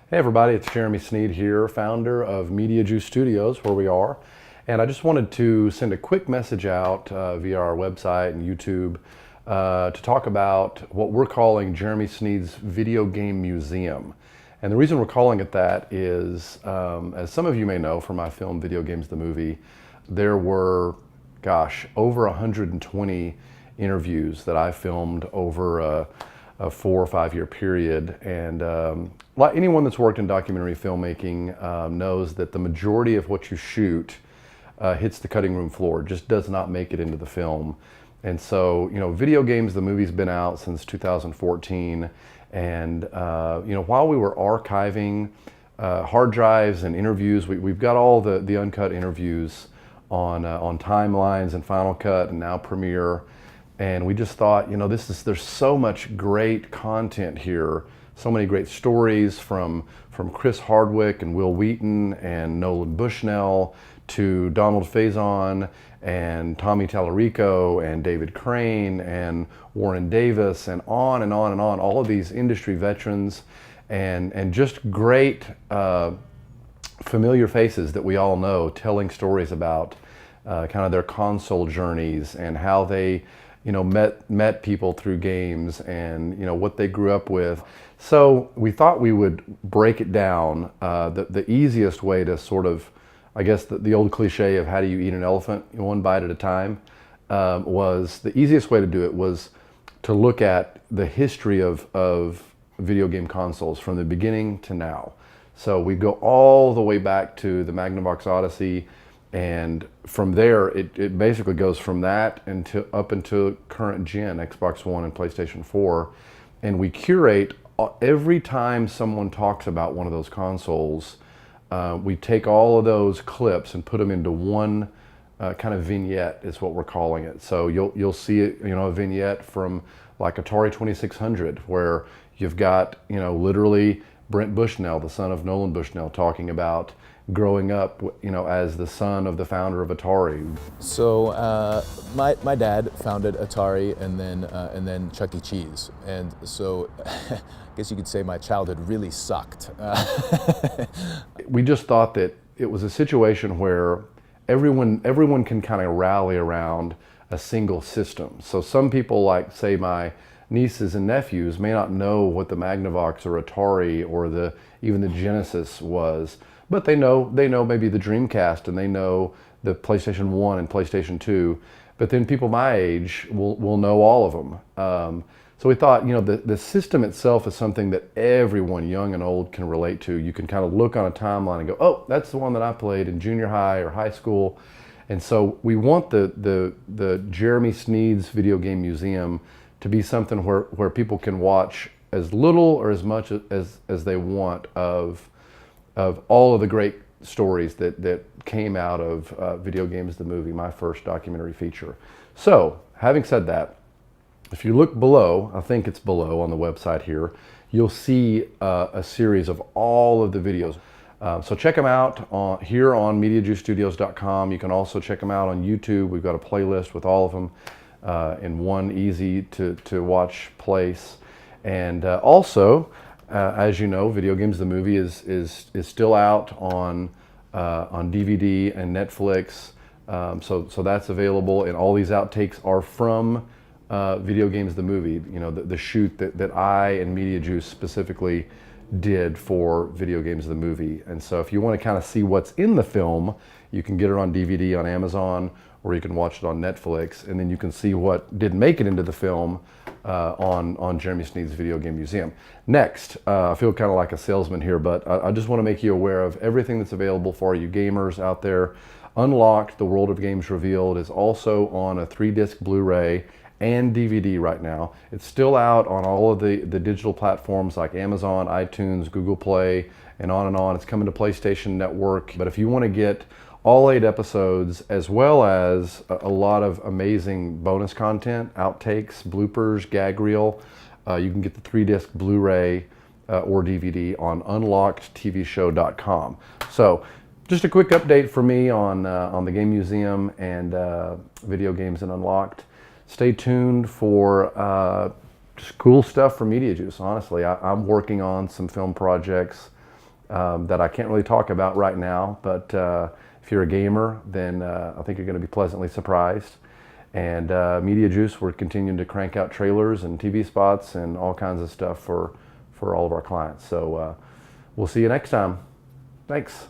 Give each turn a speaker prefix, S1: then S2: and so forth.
S1: Hey everybody, it's Jeremy Snead here, founder of Mediajuice Studios, where we are. And I just wanted to send a quick message out via our website and YouTube to talk about what we're calling Jeremy Snead's Video Game Museum. And the reason we're calling it that is, as some of you may know from my film Video Games the Movie, there were, over 120 interviews that I filmed over a 4 or 5 year period. And like anyone that's worked in documentary filmmaking knows that the majority of what you shoot hits the cutting room floor, just does not make it into the film. And so, Video Games the Movie's been out since 2014. And, while we were archiving hard drives and interviews, we've got all the uncut interviews on Timelines and Final Cut and now Premiere. And we just thought, there's so much great content here, so many great stories from Chris Hardwick and Will Wheaton and Nolan Bushnell to Donald Faison and Tommy Tallarico and David Crane and Warren Davis and on and on and on, all of these industry veterans and just great familiar faces that we all know telling stories about kind of their console journeys and how they met people through games and what they grew up with. So we thought we would break it down. The easiest way to sort of, I guess the old cliche of how do you eat an elephant, one bite at a time, was the easiest way to do it was to look at the history of video game consoles from the beginning to now. So we go all the way back to the Magnavox Odyssey. And from there, it basically goes from that up into current gen, Xbox One and PlayStation 4. And we curate every time someone talks about one of those consoles, we take all of those clips and put them into one kind of vignette is what we're calling it. So you'll see it, a vignette from like Atari 2600 where you've got, literally Brent Bushnell, the son of Nolan Bushnell, talking about growing up, as the son of the founder of Atari.
S2: So my dad founded Atari and then Chuck E. Cheese, and so I guess you could say my childhood really sucked.
S1: We just thought that it was a situation where everyone can kind of rally around a single system. So some people, like say my nieces and nephews, may not know what the Magnavox or Atari or even the Genesis was. But they know maybe the Dreamcast and they know the PlayStation 1 and PlayStation 2. But then people my age will know all of them. So we thought, the system itself is something that everyone, young and old, can relate to. You can kind of look on a timeline and go, oh, that's the one that I played in junior high or high school. And so we want the Jeremy Snead's Video Game Museum to be something where people can watch as little or as much as they want of all of the great stories that came out of Video Games the Movie, my first documentary feature. So, having said that, if you look below, I think it's below on the website here, you'll see a series of all of the videos. So check them out here on MediajuiceStudios.com. You can also check them out on YouTube. We've got a playlist with all of them in one easy to watch place. And also, as you know, Video Games the Movie is still out on DVD and Netflix, so that's available. And all these outtakes are from Video Games the Movie. The shoot that I and Mediajuice specifically did for Video Games the Movie. And so if you want to kind of see what's in the film, you can get it on DVD on Amazon, or you can watch it on Netflix, and then you can see what didn't make it into the film on Jeremy Snead's Video Game Museum. Next, I feel kind of like a salesman here, but I just want to make you aware of everything that's available for you gamers out there. Unlocked, The World of Games Revealed is also on a 3-disc Blu-ray and DVD right now. It's still out on all of the digital platforms like Amazon, iTunes, Google Play, and on and on. It's coming to PlayStation Network. But if you want to get all 8 episodes, as well as a lot of amazing bonus content, outtakes, bloopers, gag reel, you can get the 3-disc Blu-ray or DVD on unlockedtvshow.com. So just a quick update for me on the Game Museum and Video Games and Unlocked. Stay tuned for just cool stuff from Mediajuice. Honestly, I'm working on some film projects that I can't really talk about right now, but if you're a gamer, then I think you're going to be pleasantly surprised. And Mediajuice, we're continuing to crank out trailers and TV spots and all kinds of stuff for all of our clients. So we'll see you next time. Thanks.